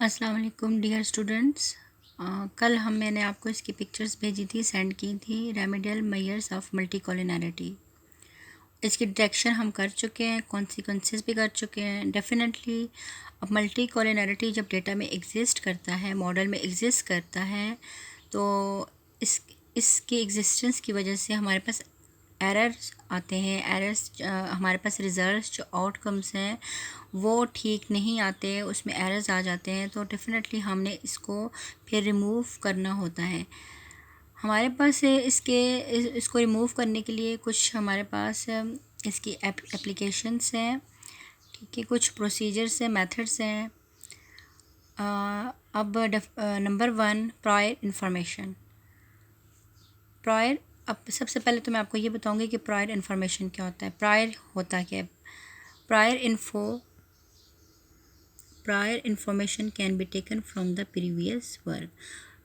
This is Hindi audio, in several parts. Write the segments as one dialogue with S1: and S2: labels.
S1: अस्सलाम वालेकुम डियर स्टूडेंट्स। कल मैंने आपको इसकी पिक्चर्स भेजी थी, सेंड की थी, रेमेडियल मेजर्स ऑफ मल्टी कॉलिनैरिटी। इसकी डिटेक्शन हम कर चुके हैं, कॉन्सिक्वेंसेस भी कर चुके हैं। डेफिनेटली अब मल्टी कॉलिनैरिटी जब डेटा में एग्जिस्ट करता है, मॉडल में एग्जिस्ट करता है, तो इसकी एग्जिस्टेंस की वजह से हमारे पास एरर्स आते हैं। एरर्स हमारे पास रिज़ल्ट्स जो आउटकम्स हैं वो ठीक नहीं आते, उसमें एरर्स आ जाते हैं। तो डेफिनेटली हमने इसको फिर रिमूव करना होता है। हमारे पास इसको रिमूव करने के लिए कुछ हमारे पास इसकी एप्लीकेशंस हैं, ठीक है, कुछ प्रोसीजर्स हैं, मेथड्स हैं। अब नंबर 1, प्रायर इंफॉर्मेशन। प्रायर, अब सबसे पहले तो मैं आपको ये बताऊंगी कि प्रायर इंफॉर्मेशन क्या होता है। प्रायर होता क्या है? Prior information can be taken from the previous work.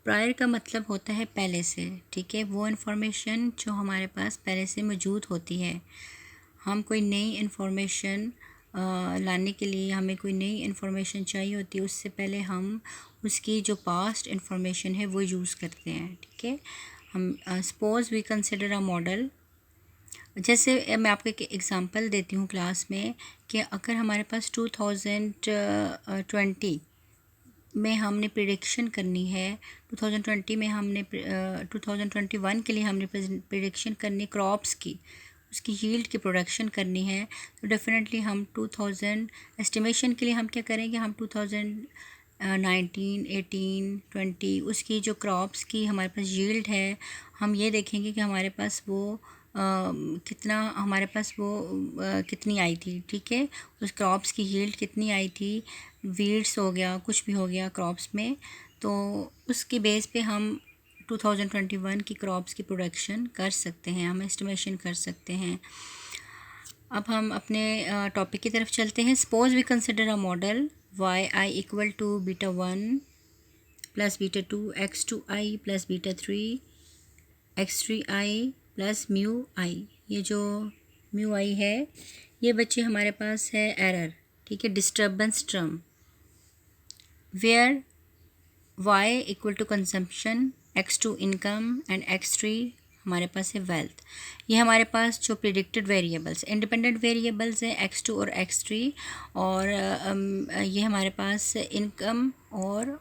S1: Prior का मतलब होता है पहले से, ठीक है, वो इन्फॉर्मेशन जो हमारे पास पहले से मौजूद होती है। हम कोई नई इन्फॉर्मेशन लाने के लिए हमें कोई नई इन्फॉर्मेशन चाहिए होती है, उससे पहले हम उसकी जो पास्ट इन्फॉर्मेशन है वो यूज़ करते हैं, ठीक है। हम suppose we consider a model. जैसे मैं आपको एक एग्ज़ाम्पल देती हूँ क्लास में कि अगर हमारे पास 2020 में हमने प्रिडिक्शन करनी है, 2020 में हमने 2021 के लिए हमने प्रिडिक्शन करनी क्रॉप्स की, उसकी यील्ड की प्रोडक्शन करनी है, तो डेफिनेटली हम 2000 एस्टिमेशन के लिए हम क्या करेंगे, हम 2019, 18, 20 उसकी जो क्रॉप्स की हमारे पास यील्ड है, हम ये देखेंगे कि हमारे पास वो कितनी आई थी, ठीक है, उस क्रॉप्स की यील्ड कितनी आई थी, वीड्स हो गया, कुछ भी हो गया क्रॉप्स में, तो उसके बेस पे हम 2021 की क्रॉप्स की प्रोडक्शन कर सकते हैं, हम एस्टिमेशन कर सकते हैं। अब हम अपने टॉपिक की तरफ चलते हैं। Suppose we consider a model y i equal to beta 1 plus beta 2 x2 i plus beta 3 x3 i plus mu i. ये जो म्यू आई है, ये बच्चे हमारे पास है एरर, ठीक है, disturbance term, where y equal to consumption, x2 income and x3 हमारे पास है वेल्थ। ये हमारे पास जो प्रिडिक्टेड वेरिएबल्स, इंडिपेंडेंट वेरिएबल्स हैं x2 और x3, और ये हमारे पास इनकम और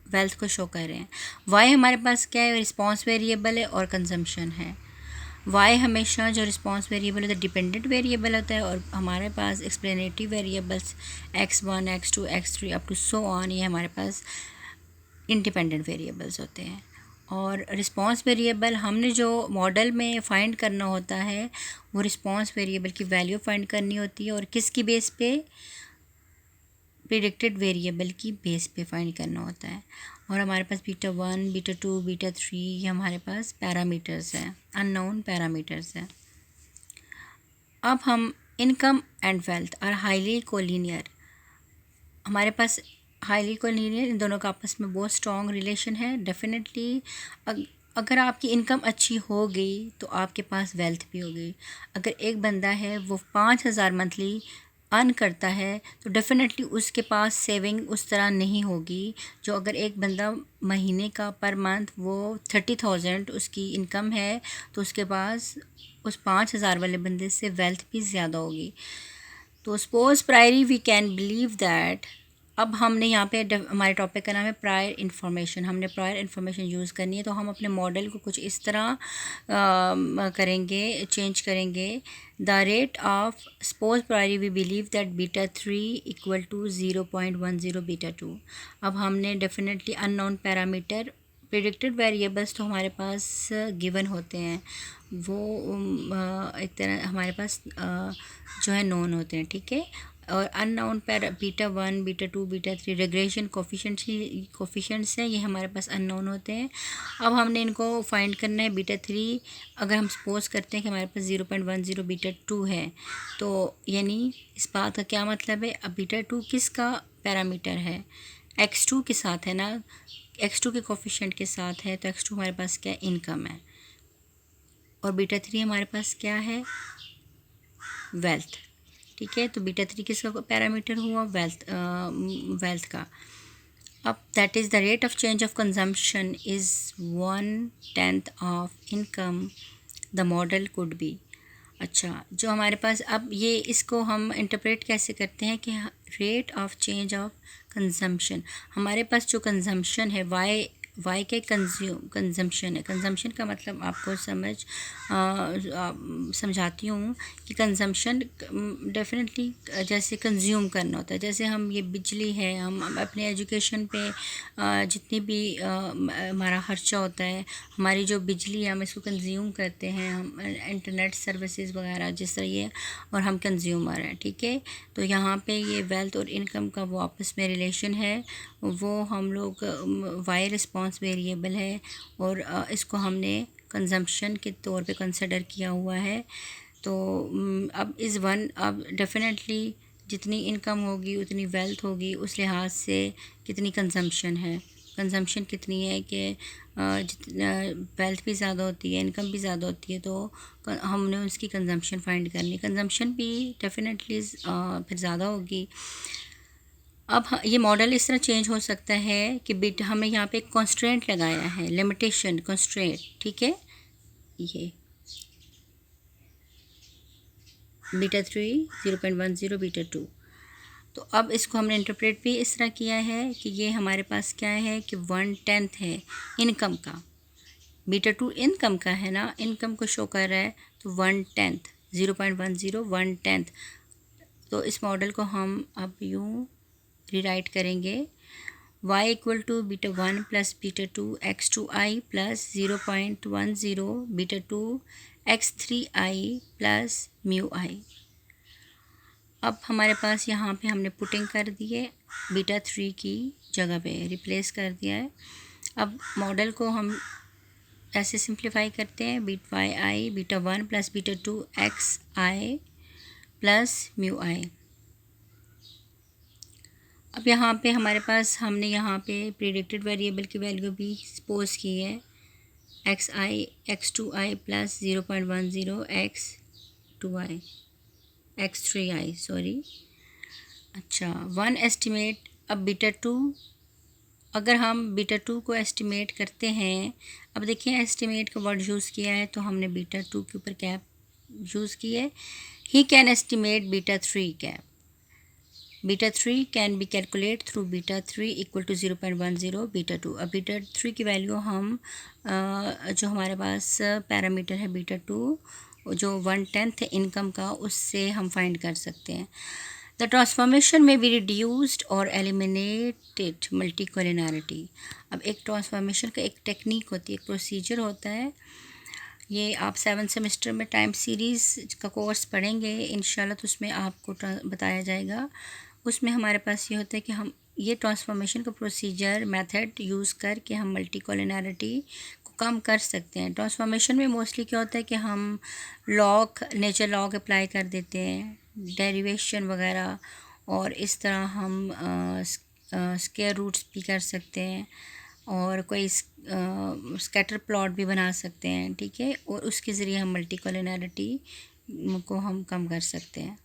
S1: वेल्थ को शो कर रहे हैं। y हमारे पास क्या है, रिस्पॉन्स वेरिएबल है और कंजम्पशन है। y हमेशा जो रिस्पॉन्स वेरिएबल होता है डिपेंडेंट वेरिएबल होता है, और हमारे पास explanatory variables x1, x2, x3 up to so on, ये हमारे पास इंडिपेंडेंट वेरिएबल्स होते हैं। और रिस्पॉन्स वेरिएबल हमने जो मॉडल में फ़ाइंड करना होता है, वो रिस्पॉन्स वेरिएबल की वैल्यू फाइंड करनी होती है, और किसकी बेस पे, प्रिडिक्टेड वेरिएबल की बेस पे फाइंड करना होता है। और हमारे पास बीटा 1, बीटा 2, बीटा 3 ये हमारे पास पैरामीटर्स हैं, अननोन पैरामीटर्स हैं। अब हम income and wealth are highly collinear. हमारे पास हाईली कोलिनियर, इन दोनों का आपस में बहुत स्ट्रॉन्ग रिलेशन है। डेफिनेटली अगर आपकी इनकम अच्छी हो गई तो आपके पास वेल्थ भी होगी। अगर एक बंदा है वो 5,000 मंथली अर्न करता है, तो डेफिनेटली उसके पास सेविंग उस तरह नहीं होगी जो अगर एक बंदा महीने का पर मंथ वो 30,000 उसकी इनकम है, तो उसके पास उस 5,000 वाले बंदे से वेल्थ भी ज़्यादा होगी। तो suppose priori we can believe that, अब हमने यहाँ पे हमारे टॉपिक का नाम है प्रायर इन्फॉर्मेशन, हमने प्रायर इन्फॉर्मेशन यूज़ करनी है, तो हम अपने मॉडल को कुछ इस तरह करेंगे, चेंज करेंगे। The rate of suppose priori we believe that beta 3 equal to 0.10 beta 2। अब हमने definitely unknown parameter, predicted variables तो हमारे पास गिवन होते हैं, वो एक तरह हमारे पास जो है नोन होते हैं, ठीक है। और unknown para beta 1, beta 2, beta 3 regression coefficients हैं, ये हमारे पास अननोन होते हैं। अब हमने इनको फाइंड करना है। बीटा 3 अगर हम सपोज करते हैं कि हमारे पास 0.10 बीटा 2 है, तो यानी इस बात का क्या मतलब है, अब बीटा 2 किसका पैरामीटर है, x2 के साथ है ना, x2 के कोफिशेंट के साथ है, तो x2 हमारे पास क्या, इनकम है, और बीटा 3 हमारे पास क्या है, वेल्थ, ठीक है। तो बीटा 3 किसका पैरामीटर हुआ? वेल्थ का। अब that is the rate of change of consumption is 1/10 of income the model could be. अच्छा, जो हमारे पास अब ये इसको हम इंटरप्रेट कैसे करते हैं कि rate of change of consumption, हमारे पास जो कंजम्पशन है वाई के कंजम्पशन है। कंजम्पशन का मतलब आपको समझाती हूँ कि कंजम्पशन डेफिनेटली जैसे कंज्यूम करना होता है। जैसे हम ये बिजली है, हम अपने एजुकेशन पे जितनी भी हमारा खर्चा होता है, हमारी जो बिजली है हम इसको कंज्यूम करते हैं, हम इंटरनेट सर्विसेज वगैरह जिस तरह ये, और हम कंज्यूमर हैं, ठीक है। तो यहाँ पे ये वेल्थ और इनकम का वो आपस में रिलेशन है, वो हम लोग वाई रिस्पॉन्स वेरिएबल है और इसको हमने कंजम्पशन के तौर पे कंसिडर किया हुआ है। तो अब डेफिनेटली जितनी इनकम होगी उतनी वेल्थ होगी, उस लिहाज से कितनी कंजम्पशन है, कंजम्पशन कितनी है कि जितना वेल्थ भी ज़्यादा होती है, इनकम भी ज़्यादा होती है, तो हमने उसकी कंजम्पशन फाइंड करनी। कंजम्पशन भी डेफिनेटली फिर ज़्यादा होगी। अब ये मॉडल इस तरह चेंज हो सकता है कि बीटा हमने यहाँ पे एक कॉन्स्ट्रेंट लगाया है, लिमिटेशन कॉन्स्ट्रेंट, ठीक है। ये बीटा 3 0.10 बीटा 2। तो अब इसको हमने इंटरप्रेट भी इस तरह किया है कि ये हमारे पास क्या है कि 1/10 है इनकम का। बीटा 2 इनकम का है ना, इनकम को शो कर रहा है, तो 1/10 0.10 1/10। तो इस मॉडल को हम अब यूँ रीराइट करेंगे, y equal to beta 1 plus beta 2 x2i plus 0.10 beta 2 x3i plus mu i. अब हमारे पास यहाँ पे हमने पुटिंग कर दी है, बीटा 3 की जगह पे रिप्लेस कर दिया है। अब मॉडल को हम ऐसे सिंप्लीफाई करते हैं, beat Y I beta 1 plus beta 2 x I plus mu i. अब यहाँ पे हमारे पास हमने यहाँ पे प्रेडिक्टेड वेरिएबल की वैल्यू भी सपोज की है, x2i प्लस 0.10 x3i सॉरी। अच्छा, वन एस्टिमेट। अब बीटा 2, अगर हम बीटा 2 को एस्टिमेट करते हैं, अब देखिए एस्टिमेट का वर्ड यूज़ किया है, तो हमने बीटा 2 के ऊपर कैप यूज़ की है। He can estimate beta 3 cap. Beta 3 can be calculate through beta 3 equal to 0.10 beta 2। अब बीटा 3 की वैल्यू हम जो हमारे पास पैरामीटर है बीटा 2, जो 1/10 है इनकम का, उससे हम फाइंड कर सकते हैं। द ट्रांसफॉर्मेशन में बी रिड्यूस्ड और एलिमिनेटेड मल्टीकोलिनैरिटी। अब एक ट्रांसफॉर्मेशन का एक टेक्निक होती है, एक प्रोसीजर होता है। ये आप 7 सेमेस्टर में टाइम सीरीज़ का कोर्स पढ़ेंगे इंशाल्लाह, तो उसमें आपको बताया जाएगा। उसमें हमारे पास ये होता है कि हम ये ट्रांसफॉर्मेशन का प्रोसीजर मेथड यूज़ करके हम मल्टीकोलिनैरिटी को कम कर सकते हैं। ट्रांसफॉर्मेशन में मोस्टली क्या होता है कि हम नेचर लॉग अप्लाई कर देते हैं, डेरिवेशन वगैरह, और इस तरह हम स्क्वायर रूट्स भी कर सकते हैं और कोई स्कैटर प्लॉट भी बना सकते हैं, ठीक है। और उसके ज़रिए हम मल्टीकोलिनैरिटी को हम कम कर सकते हैं।